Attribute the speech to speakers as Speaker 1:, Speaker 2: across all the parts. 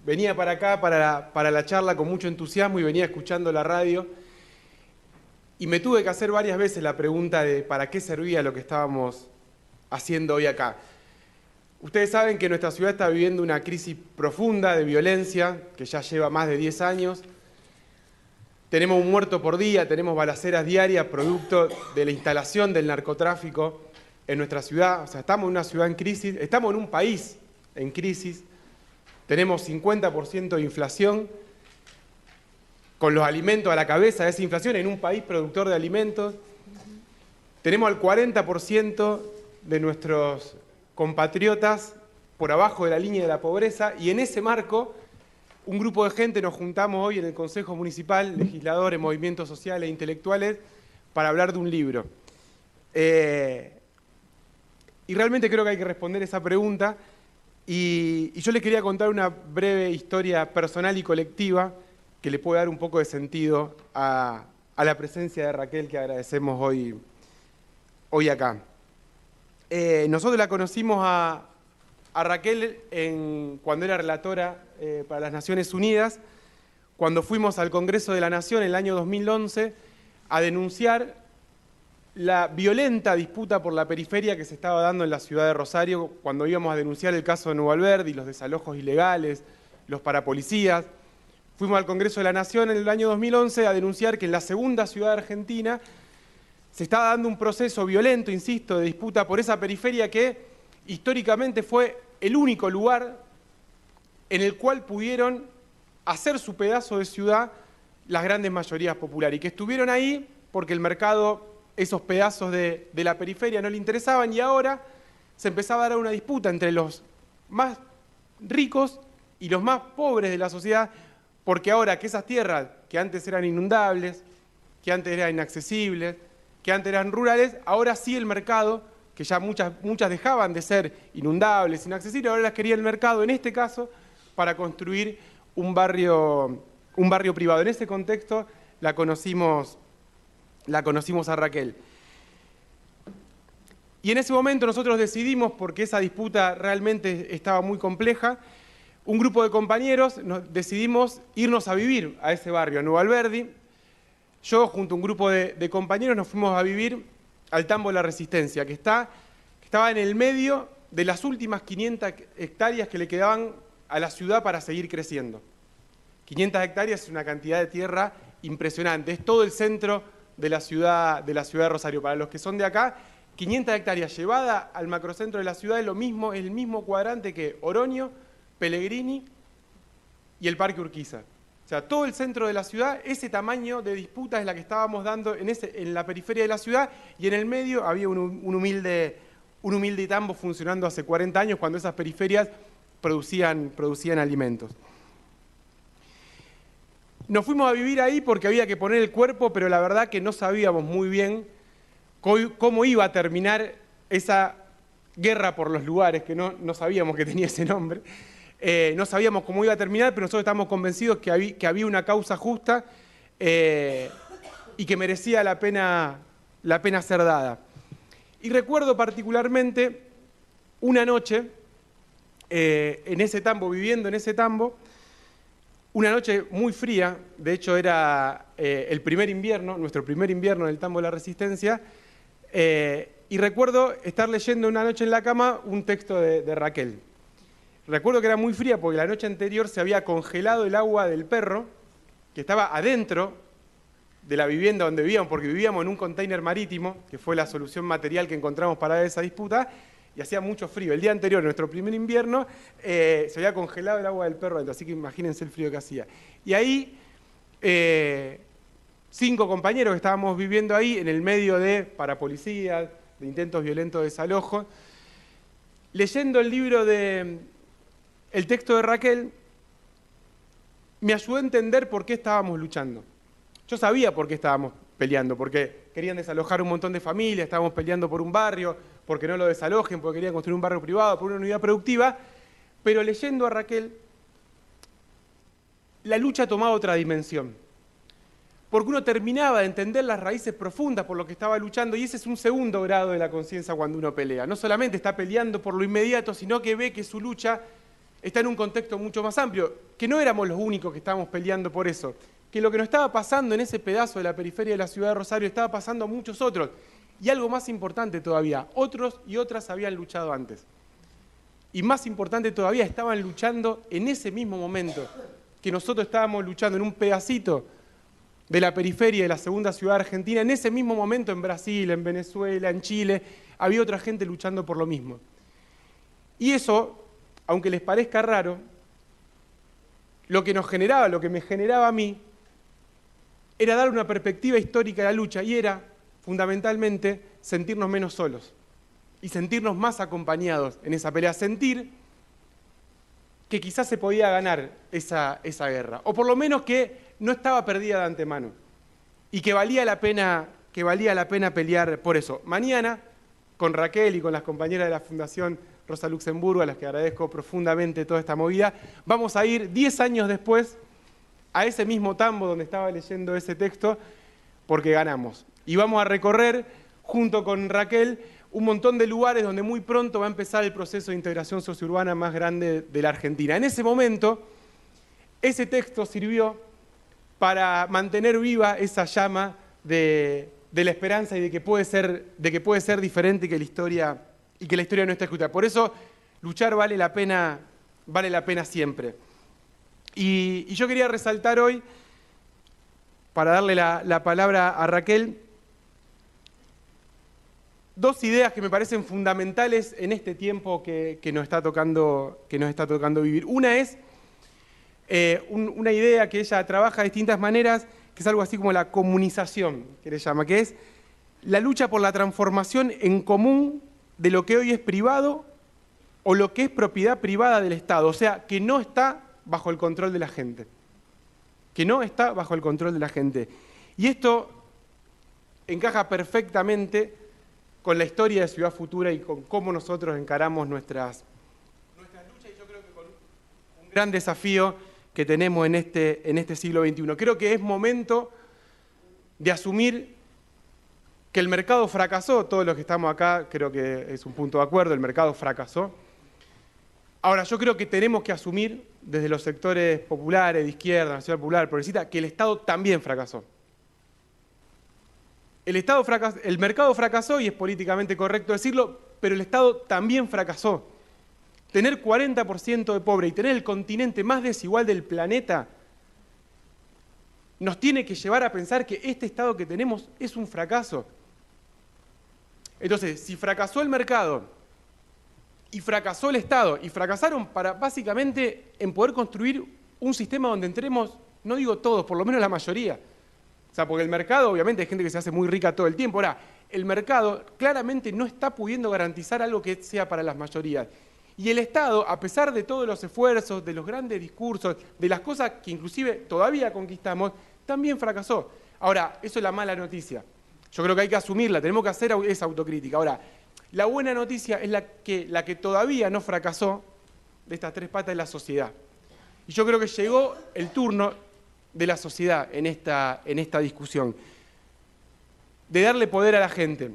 Speaker 1: venía para acá, para la charla con mucho entusiasmo y venía escuchando la radio. Y me tuve que hacer varias veces la pregunta de para qué servía lo que estábamos haciendo hoy acá. Ustedes saben que nuestra ciudad está viviendo una crisis profunda de violencia, que ya lleva más de 10 años. Tenemos un muerto por día, tenemos balaceras diarias, producto de la instalación del narcotráfico en nuestra ciudad. O sea, estamos en una ciudad en crisis, estamos en un país en crisis. Tenemos 50% de inflación, con los alimentos a la cabeza de esa inflación en un país productor de alimentos. Tenemos al 40% de nuestros compatriotas por abajo de la línea de la pobreza, y en ese marco, un grupo de gente nos juntamos hoy en el Consejo Municipal, legisladores, movimientos sociales e intelectuales, para hablar de un libro. Y realmente creo que hay que responder esa pregunta, y yo les quería contar una breve historia personal y colectiva que le puede dar un poco de sentido a la presencia de Raquel, que agradecemos hoy acá. Nosotros la conocimos a Raquel cuando era relatora para las Naciones Unidas, cuando fuimos al Congreso de la Nación en el año 2011 a denunciar la violenta disputa por la periferia que se estaba dando en la ciudad de Rosario, cuando íbamos a denunciar el caso de Nuevo Alberdi, los desalojos ilegales, los parapolicías. Fuimos al Congreso de la Nación en el año 2011 a denunciar que en la segunda ciudad de Argentina se estaba dando un proceso violento, insisto, de disputa por esa periferia que históricamente fue el único lugar en el cual pudieron hacer su pedazo de ciudad las grandes mayorías populares, y que estuvieron ahí porque el mercado, esos pedazos de la periferia no le interesaban, y ahora se empezaba a dar una disputa entre los más ricos y los más pobres de la sociedad, porque ahora que esas tierras que antes eran inundables, que antes eran inaccesibles, que antes eran rurales, ahora sí el mercado, que ya muchas dejaban de ser inundables, inaccesibles, ahora las quería el mercado, en este caso, para construir un barrio privado. En ese contexto la conocimos a Raquel. Y en ese momento nosotros decidimos, porque esa disputa realmente estaba muy compleja, un grupo de compañeros decidimos irnos a vivir a ese barrio, a Nuevo Alberdi. Yo, junto a un grupo de compañeros, nos fuimos a vivir al Tambo de la Resistencia, que estaba en el medio de las últimas 500 hectáreas que le quedaban a la ciudad para seguir creciendo. 500 hectáreas es una cantidad de tierra impresionante, es todo el centro de la ciudad de Rosario. Para los que son de acá, 500 hectáreas llevada al macrocentro de la ciudad es el mismo cuadrante que Oroño, Pellegrini y el Parque Urquiza. O sea, todo el centro de la ciudad, ese tamaño de disputa es la que estábamos dando en la periferia de la ciudad, y en el medio había un humilde tambo funcionando hace 40 años, cuando esas periferias producían alimentos. Nos fuimos a vivir ahí porque había que poner el cuerpo, pero la verdad que no sabíamos muy bien cómo iba a terminar esa guerra por los lugares, que no sabíamos que tenía ese nombre. No sabíamos cómo iba a terminar, pero nosotros estamos convencidos que había una causa justa y que merecía la pena ser dada. Y recuerdo particularmente una noche en ese tambo, viviendo en ese tambo, una noche muy fría, de hecho era el primer invierno, nuestro primer invierno en el Tambo de la Resistencia, y recuerdo estar leyendo una noche en la cama un texto de Raquel. Recuerdo que era muy fría porque la noche anterior se había congelado el agua del perro, que estaba adentro de la vivienda donde vivíamos, porque vivíamos en un container marítimo, que fue la solución material que encontramos para esa disputa, y hacía mucho frío. El día anterior, nuestro primer invierno, se había congelado el agua del perro adentro, así que imagínense el frío que hacía. Y ahí, 5 compañeros que estábamos viviendo ahí, en el medio de parapolicías, de intentos violentos de desalojo, leyendo el libro el texto de Raquel, me ayudó a entender por qué estábamos luchando. Yo sabía por qué estábamos peleando, porque querían desalojar un montón de familias, estábamos peleando por un barrio, porque no lo desalojen, porque querían construir un barrio privado, por una unidad productiva, pero leyendo a Raquel, la lucha tomaba otra dimensión. Porque uno terminaba de entender las raíces profundas por lo que estaba luchando, y ese es un segundo grado de la conciencia cuando uno pelea. No solamente está peleando por lo inmediato, sino que ve que su lucha está en un contexto mucho más amplio, que no éramos los únicos que estábamos peleando por eso, que lo que nos estaba pasando en ese pedazo de la periferia de la ciudad de Rosario estaba pasando a muchos otros. Y algo más importante todavía, otros y otras habían luchado antes. Y más importante todavía, estaban luchando en ese mismo momento que nosotros estábamos luchando en un pedacito de la periferia de la segunda ciudad argentina. En ese mismo momento en Brasil, en Venezuela, en Chile, había otra gente luchando por lo mismo. Y eso, aunque les parezca raro, lo que nos generaba, lo que me generaba a mí, era dar una perspectiva histórica a la lucha y era, fundamentalmente, sentirnos menos solos y sentirnos más acompañados en esa pelea, sentir que quizás se podía ganar esa guerra, o por lo menos que no estaba perdida de antemano y que valía la pena pelear por eso. Mañana, con Raquel y con las compañeras de la Fundación Rosa Luxemburgo, a las que agradezco profundamente toda esta movida, vamos a ir 10 años después a ese mismo tambo donde estaba leyendo ese texto, porque ganamos. Y vamos a recorrer, junto con Raquel, un montón de lugares donde muy pronto va a empezar el proceso de integración sociourbana más grande de la Argentina. En ese momento, ese texto sirvió para mantener viva esa llama de la esperanza y de que puede ser diferente y que la historia no está escrita. Por eso, luchar vale la pena siempre. Y yo quería resaltar hoy, para darle la palabra a Raquel, dos ideas que me parecen fundamentales en este tiempo que nos está tocando vivir. Una es una idea que ella trabaja de distintas maneras, que es algo así como la comunización, que le llama, que es la lucha por la transformación en común de lo que hoy es privado o lo que es propiedad privada del Estado, o sea, que no está bajo el control de la gente. Que no está bajo el control de la gente. Y esto encaja perfectamente con la historia de Ciudad Futura y con cómo nosotros encaramos nuestras luchas, y yo creo que con un gran desafío que tenemos en este siglo XXI. Creo que es momento de asumir que el mercado fracasó. Todos los que estamos acá, creo que es un punto de acuerdo, el mercado fracasó. Ahora, yo creo que tenemos que asumir, desde los sectores populares, de izquierda, nacional popular, progresista, que el Estado también fracasó. El mercado fracasó, y es políticamente correcto decirlo, pero el Estado también fracasó. Tener 40% de pobre y tener el continente más desigual del planeta nos tiene que llevar a pensar que este Estado que tenemos es un fracaso. Entonces, si fracasó el mercado y fracasó el Estado, y fracasaron básicamente en poder construir un sistema donde entremos, no digo todos, por lo menos la mayoría. O sea, porque el mercado, obviamente, hay gente que se hace muy rica todo el tiempo. Ahora, el mercado claramente no está pudiendo garantizar algo que sea para las mayorías. Y el Estado, a pesar de todos los esfuerzos, de los grandes discursos, de las cosas que inclusive todavía conquistamos, también fracasó. Ahora, eso es la mala noticia. Yo creo que hay que asumirla, tenemos que hacer esa autocrítica. Ahora, la buena noticia es la que todavía no fracasó de estas tres patas de la sociedad. Y yo creo que llegó el turno de la sociedad en esta discusión, de darle poder a la gente.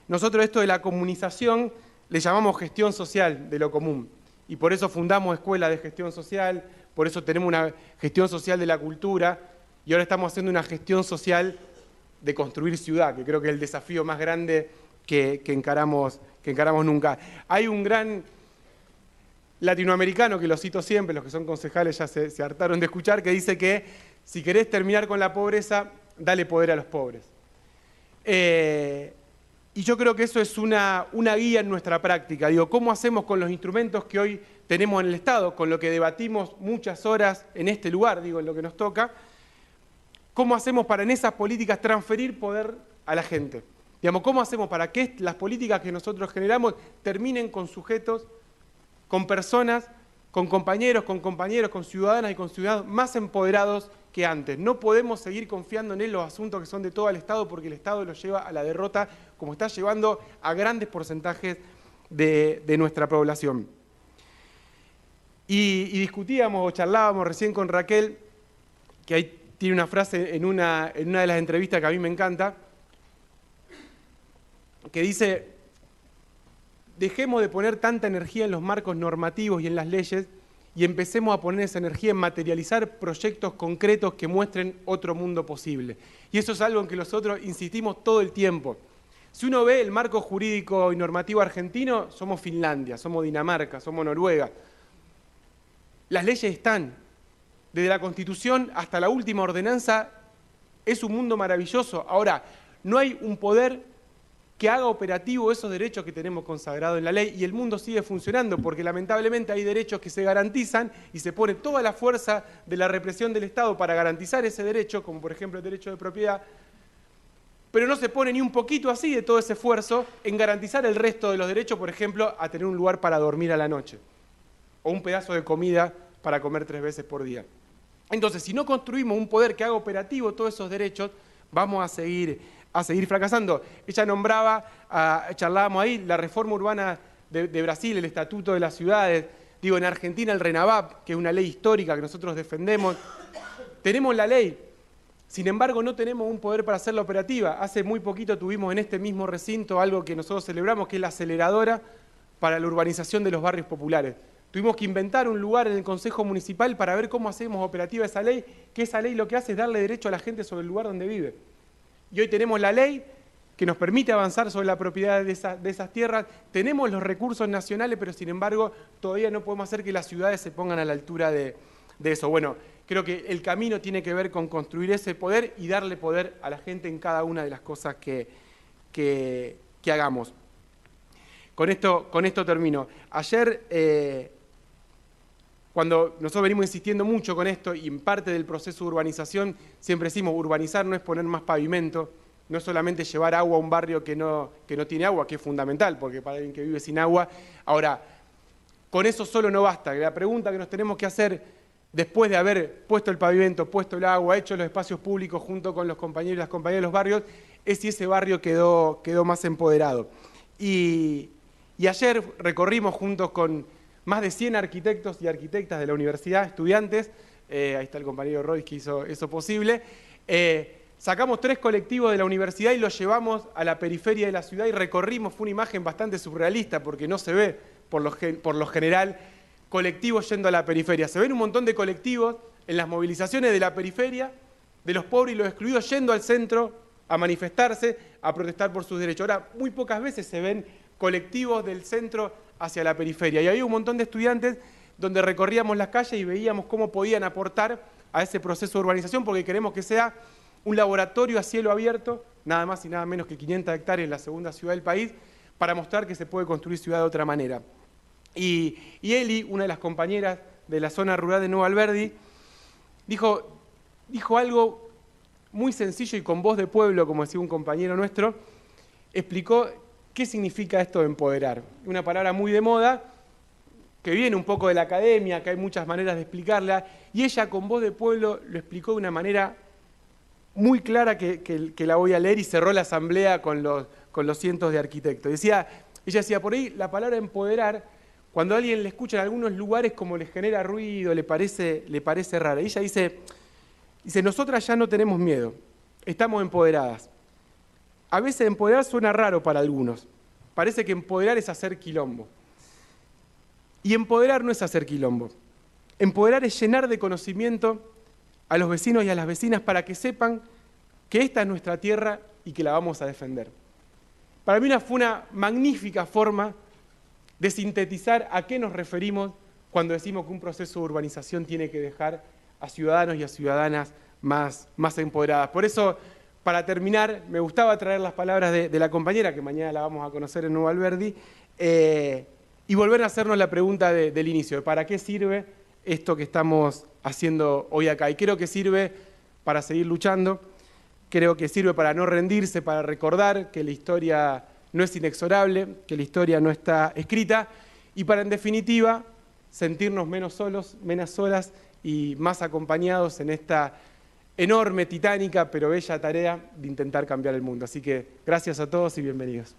Speaker 1: Nosotros esto de la comunización le llamamos gestión social de lo común, y por eso fundamos escuelas de gestión social, por eso tenemos una gestión social de la cultura, y ahora estamos haciendo una gestión social de construir ciudad, que creo que es el desafío más grande que encaramos nunca. Hay un gran latinoamericano, que lo cito siempre, los que son concejales ya se hartaron de escuchar, que dice que si querés terminar con la pobreza, dale poder a los pobres. Y yo creo que eso es una guía en nuestra práctica. Digo, ¿cómo hacemos con los instrumentos que hoy tenemos en el Estado, con lo que debatimos muchas horas en este lugar, digo, en lo que nos toca? ¿Cómo hacemos para en esas políticas transferir poder a la gente? Digamos, ¿cómo hacemos para que las políticas que nosotros generamos terminen con sujetos, con personas, con compañeros, con ciudadanas y con ciudadanos más empoderados que antes? No podemos seguir confiando en los asuntos que son de todo el Estado, porque el Estado los lleva a la derrota, como está llevando a grandes porcentajes de nuestra población. Y discutíamos o charlábamos recién con Raquel, que ahí tiene una frase en una de las entrevistas que a mí me encanta, que dice: dejemos de poner tanta energía en los marcos normativos y en las leyes y empecemos a poner esa energía en materializar proyectos concretos que muestren otro mundo posible. Y eso es algo en que nosotros insistimos todo el tiempo. Si uno ve el marco jurídico y normativo argentino, somos Finlandia, somos Dinamarca, somos Noruega. Las leyes están. Desde la Constitución hasta la última ordenanza es un mundo maravilloso. Ahora, no hay un poder que haga operativo esos derechos que tenemos consagrados en la ley y el mundo sigue funcionando porque lamentablemente hay derechos que se garantizan y se pone toda la fuerza de la represión del Estado para garantizar ese derecho, como por ejemplo el derecho de propiedad, pero no se pone ni un poquito así de todo ese esfuerzo en garantizar el resto de los derechos, por ejemplo, a tener un lugar para dormir a la noche o un pedazo de comida para comer 3 veces por día. Entonces, si no construimos un poder que haga operativo todos esos derechos, vamos a seguir fracasando. Ella nombraba, charlábamos ahí, la reforma urbana de Brasil, el Estatuto de las Ciudades, digo, en Argentina el RENAVAP, que es una ley histórica que nosotros defendemos. Tenemos la ley, sin embargo no tenemos un poder para hacerla operativa. Hace muy poquito tuvimos en este mismo recinto algo que nosotros celebramos, que es la aceleradora para la urbanización de los barrios populares. Tuvimos que inventar un lugar en el Consejo Municipal para ver cómo hacemos operativa esa ley, que esa ley lo que hace es darle derecho a la gente sobre el lugar donde vive. Y hoy tenemos la ley que nos permite avanzar sobre la propiedad de esas tierras, tenemos los recursos nacionales, pero sin embargo todavía no podemos hacer que las ciudades se pongan a la altura de eso. Bueno, creo que el camino tiene que ver con construir ese poder y darle poder a la gente en cada una de las cosas que hagamos. Con esto termino. Ayer, cuando nosotros venimos insistiendo mucho con esto y en parte del proceso de urbanización, siempre decimos, urbanizar no es poner más pavimento, no es solamente llevar agua a un barrio que no tiene agua, que es fundamental, porque para alguien que vive sin agua. Ahora, con eso solo no basta. La pregunta que nos tenemos que hacer, después de haber puesto el pavimento, puesto el agua, hecho los espacios públicos junto con los compañeros y las compañeras de los barrios, es si ese barrio quedó más empoderado. Y ayer recorrimos juntos con más de 100 arquitectos y arquitectas de la universidad, estudiantes, ahí está el compañero Roy que hizo eso posible, sacamos 3 colectivos de la universidad y los llevamos a la periferia de la ciudad y recorrimos, fue una imagen bastante surrealista porque no se ve por lo general colectivos yendo a la periferia, se ven un montón de colectivos en las movilizaciones de la periferia, de los pobres y los excluidos yendo al centro a manifestarse, a protestar por sus derechos. Ahora, muy pocas veces se ven colectivos del centro hacia la periferia. Y había un montón de estudiantes donde recorríamos las calles y veíamos cómo podían aportar a ese proceso de urbanización, porque queremos que sea un laboratorio a cielo abierto, nada más y nada menos que 500 hectáreas en la segunda ciudad del país, para mostrar que se puede construir ciudad de otra manera. Y Eli, una de las compañeras de la zona rural de Nuevo Alberdi, dijo algo muy sencillo y con voz de pueblo, como decía un compañero nuestro, explicó ¿qué significa esto de empoderar? Una palabra muy de moda, que viene un poco de la academia, que hay muchas maneras de explicarla, y ella con voz de pueblo lo explicó de una manera muy clara que la voy a leer y cerró la asamblea con los cientos de arquitectos. Ella decía, por ahí la palabra empoderar, cuando a alguien le escucha en algunos lugares como le genera ruido, le parece rara. Ella dice, nosotras ya no tenemos miedo, estamos empoderadas. A veces empoderar suena raro para algunos. Parece que empoderar es hacer quilombo. Y empoderar no es hacer quilombo. Empoderar es llenar de conocimiento a los vecinos y a las vecinas para que sepan que esta es nuestra tierra y que la vamos a defender. Para mí fue una magnífica forma de sintetizar a qué nos referimos cuando decimos que un proceso de urbanización tiene que dejar a ciudadanos y a ciudadanas más empoderadas. Por eso, para terminar, me gustaba traer las palabras de la compañera, que mañana la vamos a conocer en Nuevo Alberdi, y volver a hacernos la pregunta del inicio, de ¿para qué sirve esto que estamos haciendo hoy acá? Y creo que sirve para seguir luchando, creo que sirve para no rendirse, para recordar que la historia no es inexorable, que la historia no está escrita, y para, en definitiva, sentirnos menos solos, menos solas y más acompañados en esta enorme, titánica, pero bella tarea de intentar cambiar el mundo. Así que gracias a todos y bienvenidos.